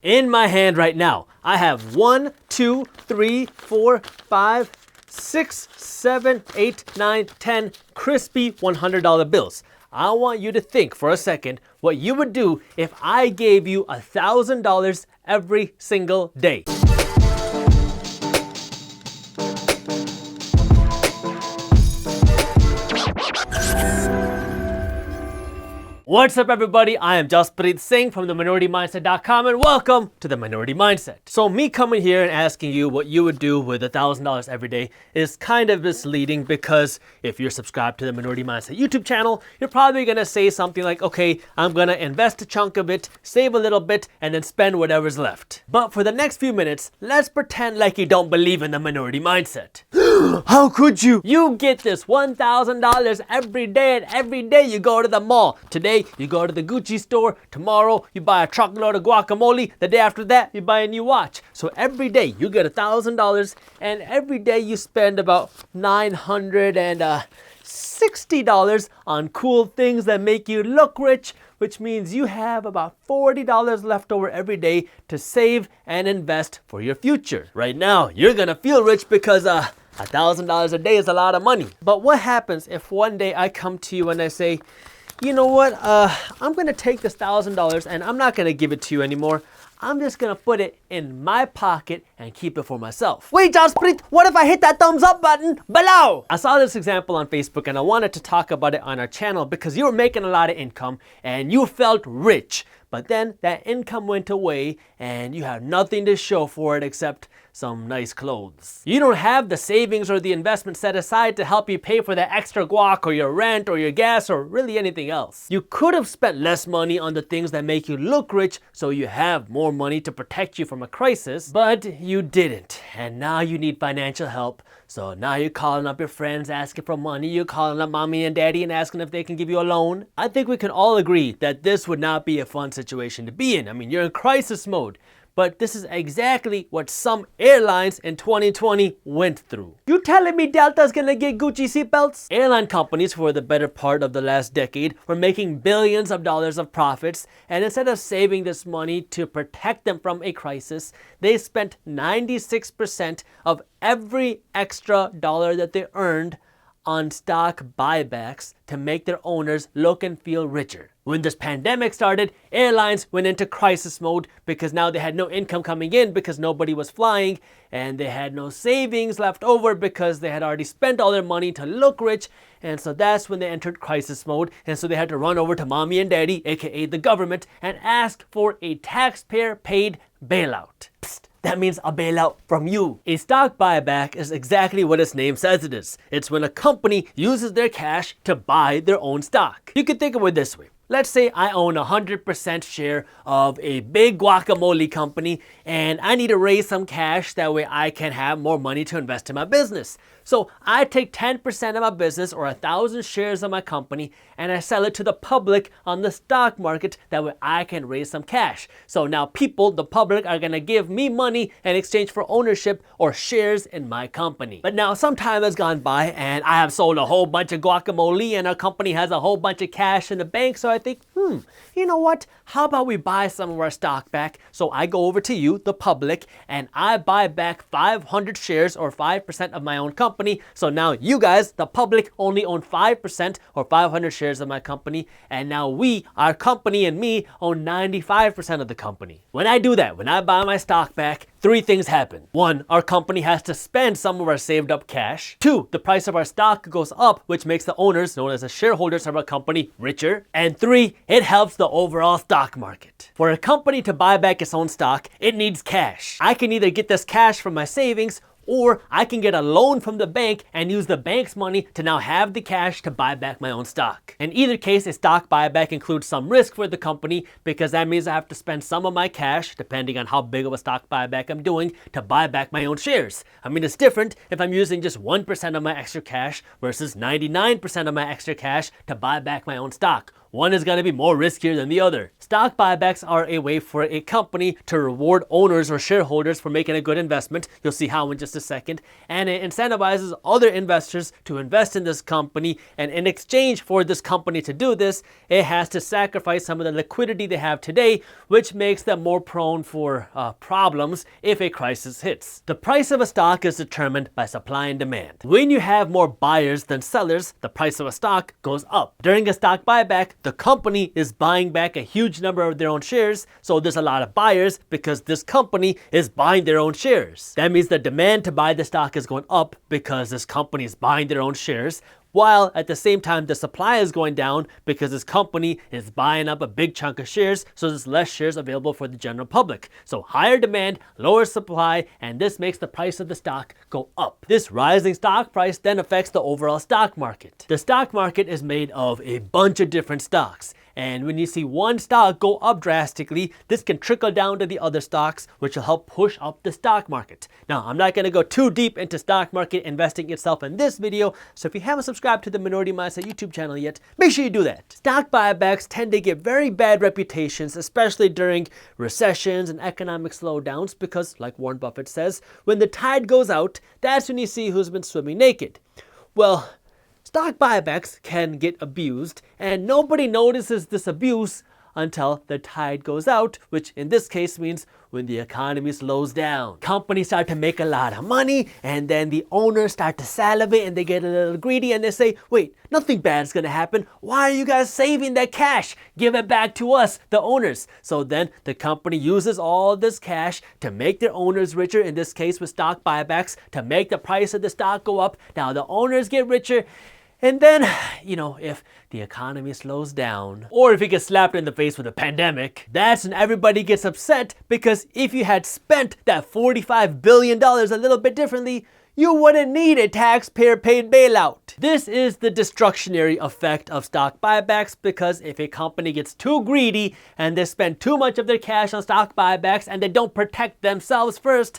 In my hand right now, I have 1, 2, 3, 4, 5, 6, 7, 8, 9, 10 crispy $100 bills. I want you to think for a second what you would do if I gave you $1,000 every single day. What's up, everybody? I am Jaspreet Singh from theminoritymindset.com and welcome to the Minority Mindset. So me coming here and asking you what you would do with $1,000 every day is kind of misleading, because if you're subscribed to the Minority Mindset YouTube channel, you're probably going to say something like, okay, I'm going to invest a chunk of it, save a little bit, and then spend whatever's left. But for the next few minutes, let's pretend like you don't believe in the Minority Mindset. How could you? You get this $1,000 every day, and every day you go to the mall. Today, you go to the Gucci store. Tomorrow, you buy a truckload of guacamole. The day after that, you buy a new watch. So every day you get $1,000, and every day you spend about $960 on cool things that make you look rich, which means you have about $40 left over every day to save and invest for your future. Right now, you're gonna feel rich because $1,000 a day is a lot of money. But what happens if one day I come to you and I say, you know what, I'm gonna take this $1,000 and I'm not gonna give it to you anymore. I'm just gonna put it in my pocket and keep it for myself. Wait, Jaspreet, what if I hit that thumbs up button below? I saw this example on Facebook and I wanted to talk about it on our channel because you were making a lot of income and you felt rich. But then that income went away and you have nothing to show for it except some nice clothes. You don't have the savings or the investment set aside to help you pay for that extra guac or your rent or your gas or really anything else. You could have spent less money on the things that make you look rich so you have more money to protect you from a crisis, but you didn't. And now you need financial help. So now you're calling up your friends asking for money. You're calling up mommy and daddy and asking if they can give you a loan. I think we can all agree that this would not be a fun situation to be in. I mean, you're in crisis mode. But this is exactly what some airlines in 2020 went through. You telling me Delta's gonna get Gucci seatbelts? Airline companies for the better part of the last decade were making billions of dollars of profits, and instead of saving this money to protect them from a crisis, they spent 96% of every extra dollar that they earned on stock buybacks to make their owners look and feel richer. When this pandemic started, airlines went into crisis mode because now they had no income coming in because nobody was flying, and they had no savings left over because they had already spent all their money to look rich, and so that's when they entered crisis mode, and so they had to run over to mommy and daddy, aka the government, and ask for a taxpayer-paid bailout. Psst. That means a bailout from you. A stock buyback is exactly what its name says it is. It's when a company uses their cash to buy their own stock. You can think of it this way. Let's say I own 100% share of a big guacamole company and I need to raise some cash, that way I can have more money to invest in my business. So I take 10% of my business or 1,000 shares of my company and I sell it to the public on the stock market, that way I can raise some cash. So now people, the public, are gonna give me money in exchange for ownership or shares in my company. But now some time has gone by and I have sold a whole bunch of guacamole and our company has a whole bunch of cash in the bank, so I think, you know what? How about we buy some of our stock back? So I go over to you, the public, and I buy back 500 shares or 5% of my own company. So now you guys, the public, only own 5% or 500 shares of my company. And now we, our company and me, own 95% of the company. When I do that, when I buy my stock back, 3 things happen. 1, our company has to spend some of our saved up cash. 2, the price of our stock goes up, which makes the owners, known as the shareholders of our company, richer. And 3, it helps the overall stock market. For a company to buy back its own stock, it needs cash. I can either get this cash from my savings, or I can get a loan from the bank and use the bank's money to now have the cash to buy back my own stock. In either case, a stock buyback includes some risk for the company, because that means I have to spend some of my cash, depending on how big of a stock buyback I'm doing, to buy back my own shares. I mean, it's different if I'm using just 1% of my extra cash versus 99% of my extra cash to buy back my own stock. one is going to be more riskier than the other. Stock buybacks are a way for a company to reward owners or shareholders for making a good investment. You'll see how in just a second. And it incentivizes other investors to invest in this company. And in exchange for this company to do this, it has to sacrifice some of the liquidity they have today, which makes them more prone for problems if a crisis hits. The price of a stock is determined by supply and demand. When you have more buyers than sellers, the price of a stock goes up. During a stock buyback, the company is buying back a huge number of their own shares, so there's a lot of buyers because this company is buying their own shares. That means the demand to buy the stock is going up because this company is buying their own shares, while at the same time the supply is going down because this company is buying up a big chunk of shares, so there's less shares available for the general public. So higher demand, lower supply, and this makes the price of the stock go up. This rising stock price then affects the overall stock market. The stock market is made of a bunch of different stocks. And when you see one stock go up drastically, this can trickle down to the other stocks, which will help push up the stock market. Now, I'm not going to go too deep into stock market investing itself in this video, so if you haven't subscribed to the Minority Mindset YouTube channel yet, make sure you do that. Stock buybacks tend to get very bad reputations, especially during recessions and economic slowdowns, because, like Warren Buffett says, when the tide goes out, that's when you see who's been swimming naked. Well, stock buybacks can get abused, and nobody notices this abuse until the tide goes out, which in this case means when the economy slows down. Companies start to make a lot of money, and then the owners start to salivate and they get a little greedy and they say, wait, nothing bad is gonna happen. Why are you guys saving that cash? Give it back to us, the owners. So then the company uses all this cash to make their owners richer, in this case with stock buybacks, to make the price of the stock go up. Now the owners get richer. And then, if the economy slows down, or if it gets slapped in the face with a pandemic, that's when everybody gets upset, because if you had spent that $45 billion a little bit differently, you wouldn't need a taxpayer-paid bailout. This is the destructionary effect of stock buybacks, because if a company gets too greedy and they spend too much of their cash on stock buybacks and they don't protect themselves first,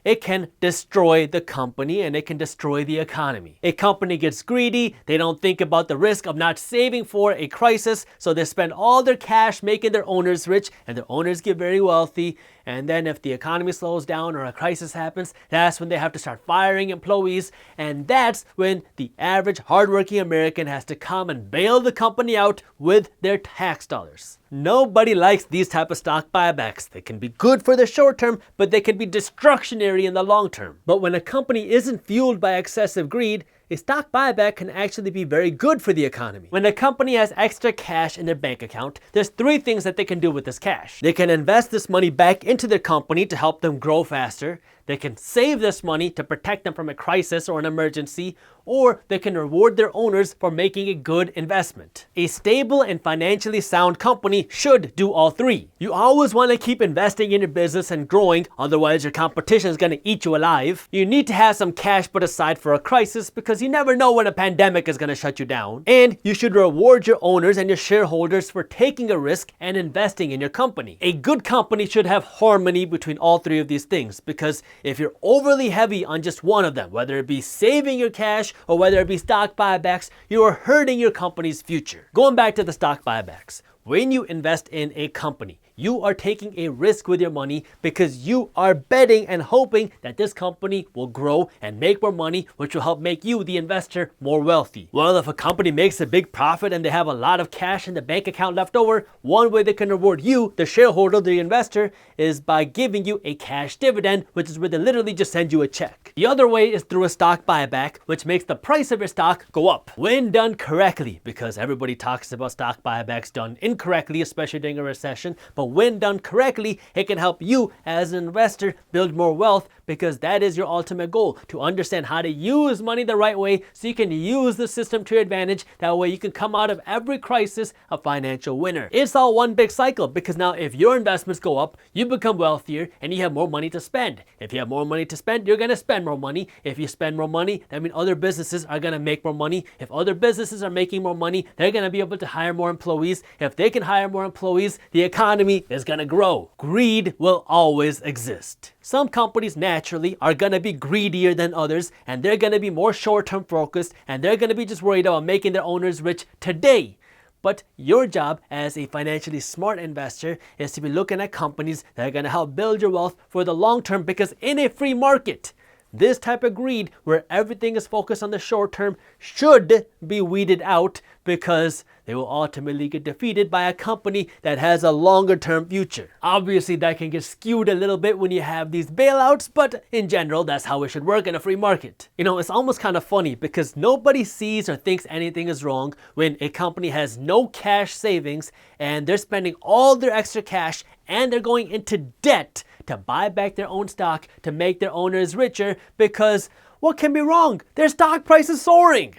it can destroy the company and it can destroy the economy. A company gets greedy, they don't think about the risk of not saving for a crisis, so they spend all their cash making their owners rich, and their owners get very wealthy. And then if the economy slows down or a crisis happens, that's when they have to start firing employees, and that's when the average hardworking American has to come and bail the company out with their tax dollars. Nobody likes these type of stock buybacks. They can be good for the short term, but they can be destructionary in the long term. But when a company isn't fueled by excessive greed, a stock buyback can actually be very good for the economy. When a company has extra cash in their bank account, there's three things that they can do with this cash. They can invest this money back into their company to help them grow faster. They can save this money to protect them from a crisis or an emergency, or they can reward their owners for making a good investment. A stable and financially sound company should do all three. You always want to keep investing in your business and growing, otherwise your competition is going to eat you alive. You need to have some cash put aside for a crisis, because you never know when a pandemic is going to shut you down. And you should reward your owners and your shareholders for taking a risk and investing in your company. A good company should have harmony between all three of these things, because if you're overly heavy on just one of them, whether it be saving your cash or whether it be stock buybacks, you are hurting your company's future. Going back to the stock buybacks, when you invest in a company, you are taking a risk with your money, because you are betting and hoping that this company will grow and make more money, which will help make you, the investor, more wealthy. Well, if a company makes a big profit and they have a lot of cash in the bank account left over, one way they can reward you, the shareholder, the investor, is by giving you a cash dividend, which is where they literally just send you a check. The other way is through a stock buyback, which makes the price of your stock go up when done correctly, because everybody talks about stock buybacks done incorrectly, especially during a recession. But when done correctly, it can help you as an investor build more wealth, because that is your ultimate goal, to understand how to use money the right way so you can use the system to your advantage. That way you can come out of every crisis a financial winner. It's all one big cycle, because now if your investments go up, you become wealthier and you have more money to spend. If you have more money to spend, you're going to spend more money. If you spend more money, that means other businesses are going to make more money. If other businesses are making more money, they're going to be able to hire more employees. If they can hire more employees, the economy is going to grow. Greed will always exist. Some companies naturally are going to be greedier than others, and they're going to be more short-term focused, and they're going to be just worried about making their owners rich today. But your job as a financially smart investor is to be looking at companies that are going to help build your wealth for the long term, because in a free market, this type of greed where everything is focused on the short term should be weeded out, because they will ultimately get defeated by a company that has a longer term future. Obviously, that can get skewed a little bit when you have these bailouts, but in general, that's how it should work in a free market. You know, it's almost kind of funny because nobody sees or thinks anything is wrong when a company has no cash savings and they're spending all their extra cash and they're going into debt to buy back their own stock to make their owners richer, because what can be wrong? Their stock price is soaring.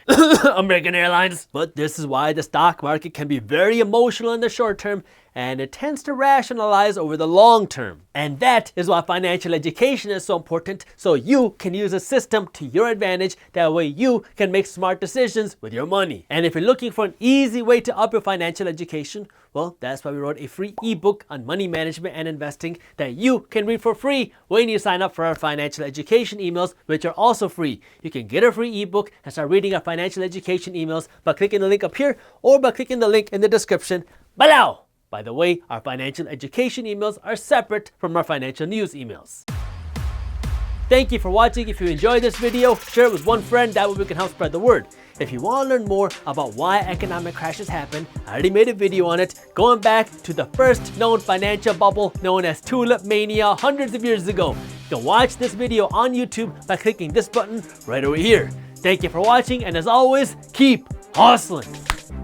American Airlines. But this is why the stock market can be very emotional in the short term, and it tends to rationalize over the long term. And that is why financial education is so important, so you can use a system to your advantage. That way you can make smart decisions with your money. And if you're looking for an easy way to up your financial education, well, that's why we wrote a free ebook on money management and investing that you can read for free when you sign up for our financial education emails, which are also free. You can get a free ebook and start reading our financial education emails by clicking the link up here or by clicking the link in the description below. By the way, our financial education emails are separate from our financial news emails. Thank you for watching. If you enjoyed this video, share it with one friend. That way we can help spread the word. If you want to learn more about why economic crashes happen, I already made a video on it, going back to the first known financial bubble known as tulip mania hundreds of years ago. You can watch this video on YouTube by clicking this button right over here. Thank you for watching, and as always, keep hustling.